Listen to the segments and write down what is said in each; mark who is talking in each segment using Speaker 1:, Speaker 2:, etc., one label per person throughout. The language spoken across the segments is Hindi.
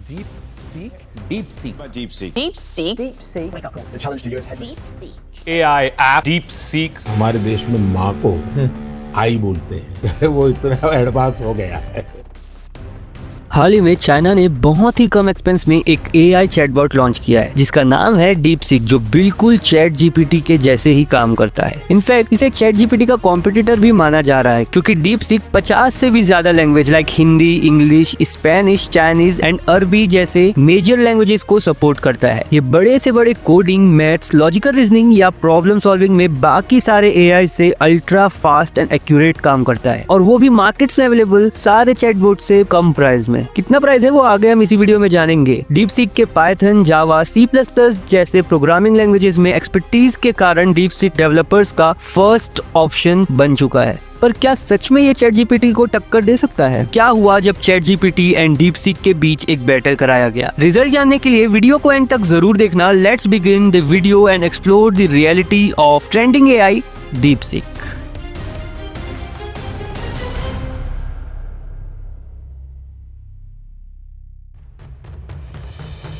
Speaker 1: AI app DeepSeek
Speaker 2: हमारे देश में माँ को आई बोलते हैं वो इतना एडवांस हो गया है।
Speaker 3: हाल ही में चाइना ने बहुत ही कम एक्सपेंस में एक AI चैटबॉट लॉन्च किया है जिसका नाम है DeepSeek, जो बिल्कुल चैट जीपीटी के जैसे ही काम करता है। इनफैक्ट इसे चैट जीपीटी का कॉम्पिटिटर भी माना जा रहा है क्योंकि DeepSeek 50 से भी ज्यादा language like Hindi, English, Spanish, Chinese and अरबी जैसे मेजर लैंग्वेजेस को सपोर्ट करता है। ये बड़े से बड़े कोडिंग, मैथ्स, लॉजिकल रीजनिंग या प्रॉब्लम सॉल्विंग में बाकी सारे AI से अल्ट्रा फास्ट एंड एक्यूरेट काम करता है, और वो भी मार्केट्स में अवेलेबल सारे चैटबॉट से कम प्राइस में। कितना प्राइस है वो आगे हम इसी वीडियो में जानेंगे। DeepSeek के पाइथन, जावा, C++ जैसे प्रोग्रामिंग लैंग्वेजेस में एक्सपर्टीज के कारण DeepSeek डेवलपर्स का फर्स्ट ऑप्शन बन चुका है। पर क्या सच में ये चैट जीपीटी को टक्कर दे सकता है? क्या हुआ जब चैट जीपीटी एंड DeepSeek के बीच एक बैटल कराया गया? रिजल्ट जानने के लिए वीडियो को एंड तक जरूर देखना। Let's begin the video and explore the reality of trending AI DeepSeek।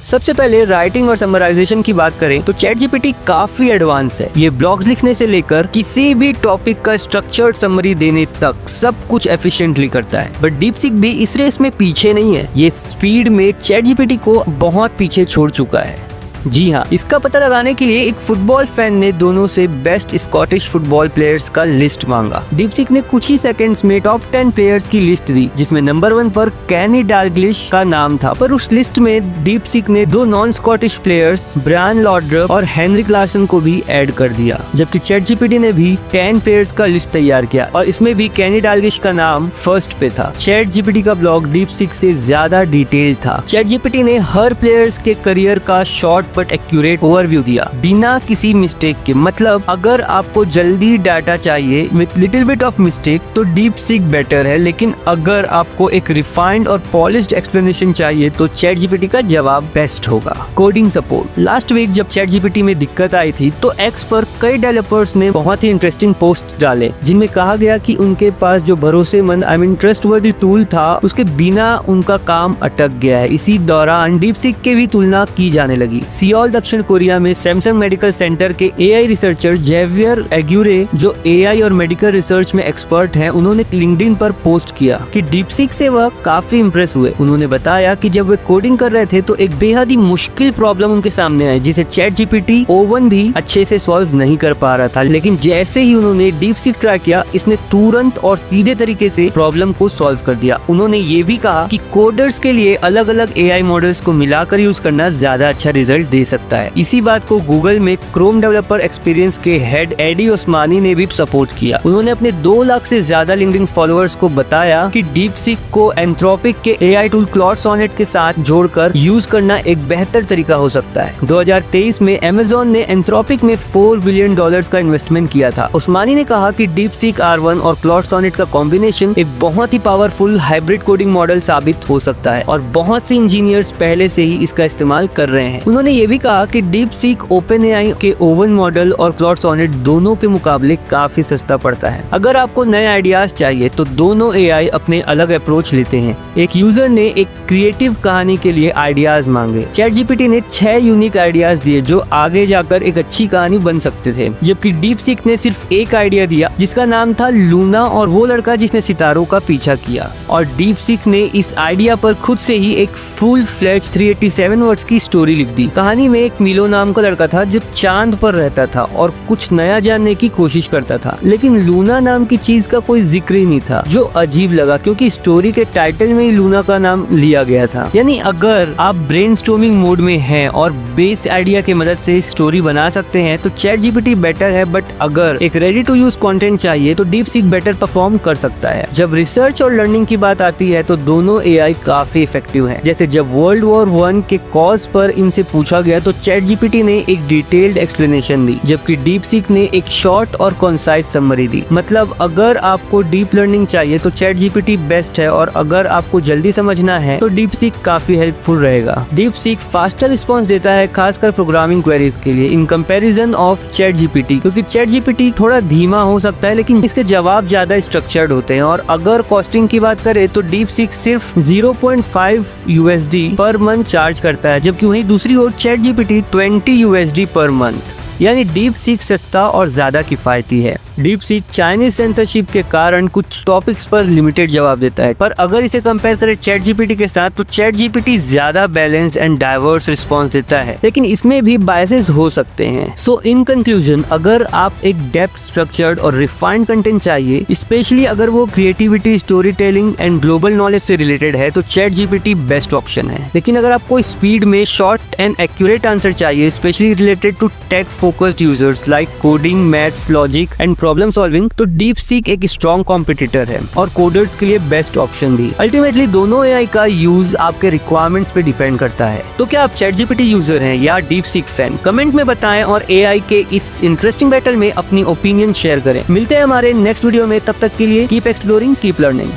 Speaker 3: सबसे पहले राइटिंग और समराइजेशन की बात करें तो चैट जीपीटी काफी एडवांस है। ये ब्लॉग्स लिखने से लेकर किसी भी टॉपिक का स्ट्रक्चर्ड समरी देने तक सब कुछ एफिशिएंटली करता है। बट DeepSeek भी इस रेस में पीछे नहीं है। ये स्पीड में चैट जीपीटी को बहुत पीछे छोड़ चुका है। जी हाँ, इसका पता लगाने के लिए एक फुटबॉल फैन ने दोनों से बेस्ट स्कॉटिश फुटबॉल प्लेयर्स का लिस्ट मांगा। DeepSeek ने कुछ ही सेकंड्स में टॉप 10 प्लेयर्स की लिस्ट दी, जिसमें नंबर 1 पर कैनी डालग्लिश का नाम था। पर उस लिस्ट में DeepSeek ने 2 नॉन स्कॉटिश प्लेयर्स ब्रायन लॉड्रप और हेनरिक लार्सन को भी ऐड कर दिया, जबकि चैट जीपीटी ने भी 10 प्लेयर्स का लिस्ट तैयार किया और इसमें भी कैनी डालग्लिश का नाम फर्स्ट पे था। चैट जीपीटी का ब्लॉग DeepSeek से ज्यादा डिटेल था। चैट जीपीटी ने हर प्लेयर्स के करियर का शॉर्ट बट एक्यूरेट ओवरव्यू दिया बिना किसी मिस्टेक के। मतलब अगर आपको जल्दी डाटा चाहिए with little bit of mistake तो DeepSeek बेटर है, लेकिन अगर आपको एक रिफाइंड और पॉलिश्ड एक्सप्लेनेशन चाहिए तो चैट जीपीटी का जवाब बेस्ट होगा। Coding support. लास्ट वीक जब चैट जीपीटी में दिक्कत आई थी तो X पर कई डेवलपर्स ने बहुत ही इंटरेस्टिंग पोस्ट डाले जिनमें कहा गया कि उनके पास जो भरोसेमंद ट्रस्टवर्दी टूल था उसके बिना उनका काम अटक गया है। इसी दौरान DeepSeek के भी तुलना की जाने लगी। सियोल दक्षिण कोरिया में सैमसंग मेडिकल सेंटर के AI रिसर्चर जेवियर एग्यूरे, जो AI और मेडिकल रिसर्च में एक्सपर्ट हैं, उन्होंने लिंक्डइन पर पोस्ट किया कि DeepSeek से वह काफी इम्प्रेस हुए। उन्होंने बताया कि जब वे कोडिंग कर रहे थे तो एक बेहद ही मुश्किल प्रॉब्लम उनके सामने आई जिसे चैट जीपीटी O1 भी अच्छे से सॉल्व नहीं कर पा रहा था, लेकिन जैसे ही उन्होंने DeepSeek ट्राई किया इसने तुरंत और सीधे तरीके से प्रॉब्लम को सॉल्व कर दिया। उन्होंने ये भी कहा कि कोडर्स के लिए अलग अलग AI मॉडल्स को मिलाकर यूज करना ज्यादा अच्छा रिजल्ट दे सकता है। इसी बात को गूगल में क्रोम डेवलपर एक्सपीरियंस के हेड एडी ओस्मानी ने भी सपोर्ट किया। उन्होंने अपने 2 लाख से ज्यादा लिंक्डइन फॉलोअर्स को बताया कि DeepSeek को एंथ्रोपिक के AI टूल क्लॉड सोनेट के साथ जोड़कर यूज करना एक बेहतर तरीका हो सकता है। 2023 में Amazon ने एंथ्रोपिक में $4 बिलियन का इन्वेस्टमेंट किया था। ओस्मानी ने कहा कि DeepSeek R1 और क्लॉड सोनेट का कॉम्बिनेशन एक बहुत ही पावरफुल हाइब्रिड कोडिंग मॉडल साबित हो सकता है और बहुत से इंजीनियर्स पहले से ही इसका इस्तेमाल कर रहे हैं। उन्होंने ये भी कहा कि DeepSeek OpenAI के O1 मॉडल और क्लॉड सोनेट दोनों के मुकाबले काफी सस्ता पड़ता है। अगर आपको नए आइडियाज चाहिए तो दोनों AI अपने अलग अप्रोच लेते हैं। एक यूजर ने एक क्रिएटिव कहानी के लिए आइडियाज मांगे। चैट जीपीटी ने 6 यूनिक आइडियाज दिए जो आगे जाकर एक अच्छी कहानी बन सकते थे, जबकि DeepSeek ने सिर्फ एक आइडिया दिया जिसका नाम था लूना और वो लड़का जिसने सितारों का पीछा किया, और DeepSeek ने इस आइडिया पर खुद से ही एक फुल फ्लेज 387 वर्ड्स की स्टोरी लिख दी। कहानी में एक मिलो नाम का लड़का था जो चांद पर रहता था और कुछ नया जानने की कोशिश करता था, लेकिन लूना नाम की चीज का कोई जिक्र ही नहीं था, जो अजीब लगा क्योंकि स्टोरी के टाइटल में ही लूना का नाम लिया गया था। यानी अगर आप ब्रेनस्टॉर्मिंग मोड में हैं और बेस आइडिया की मदद से स्टोरी बना सकते हैं तो चैट जीपीटी बेटर है, बट अगर एक रेडी टू यूज कंटेंट चाहिए तो DeepSeek बेटर परफॉर्म कर सकता है। जब रिसर्च और लर्निंग की बात आती है तो दोनों AI काफी इफेक्टिव है। जैसे जब वर्ल्ड वॉर 1 के कॉज पर इनसे पूछा पूछा गया तो चैट जीपीटी ने एक डिटेल्ड एक्सप्लेनेशन दी, जबकि डीप सीक ने एक शॉर्ट और कॉन्साइज समरी दी। मतलब अगर आपको डीप लर्निंग चाहिए तो चैट जीपीटी बेस्ट है, और अगर आपको जल्दी समझना है तो डीप सीक काफी हेल्पफुल रहेगा। डीप सीक फास्टर रिस्पॉन्स देता है, खासकर प्रोग्रामिंग क्वेरीज के लिए, in comparison of chat GPT, क्योंकि चैट जीपीटी थोड़ा धीमा हो सकता है लेकिन इसके जवाब ज्यादा स्ट्रक्चर्ड होते हैं। और अगर कॉस्टिंग की बात करें तो डीप सीक सिर्फ 0.5 USD पर मंथ चार्ज करता है, जबकि वहीं दूसरी ओर चैट जीपीटी 20 USD पर मंथ, यानी डीप सीक सस्ता और ज्यादा किफायती है। डीप सीक चाइनीज सेंसरशिप के कारण कुछ टॉपिक्स पर लिमिटेड जवाब देता है, पर अगर इसे कंपेयर करें चैट जीपीटी के साथ तो चैट जीपीटी ज्यादा बैलेंस्ड एंड डाइवर्स रिस्पॉन्स देता है, लेकिन इसमें भी बायसेस हो सकते हैं। सो इन कंक्लूजन, अगर आप एक डेप्थ, स्ट्रक्चर्ड और रिफाइंड कंटेंट चाहिए, स्पेशली अगर वो creativity, story telling and global knowledge से रिलेटेड है, तो चैट जीपीटी बेस्ट ऑप्शन है। लेकिन अगर आपको स्पीड में शॉर्ट एंड एक्यूरेट आंसर चाहिए, specially related to tech focused users like coding, maths, logic and problem solving, तो डीप सीक एक स्ट्रॉन्ग कॉम्पिटिटर है और कोडर्स के लिए बेस्ट ऑप्शन भी। अल्टीमेटली दोनों एआई का यूज आपके रिक्वायरमेंट्स पे डिपेंड करता है। तो क्या आप चैट जीपीटी यूजर हैं या डीप सीक फैन? कमेंट में बताएं और एआई के इस इंटरेस्टिंग बैटल में अपनी ओपिनियन शेयर करें। मिलते हैं हमारे नेक्स्ट वीडियो में, तब तक के लिए कीप एक्सप्लोरिंग, कीप लर्निंग।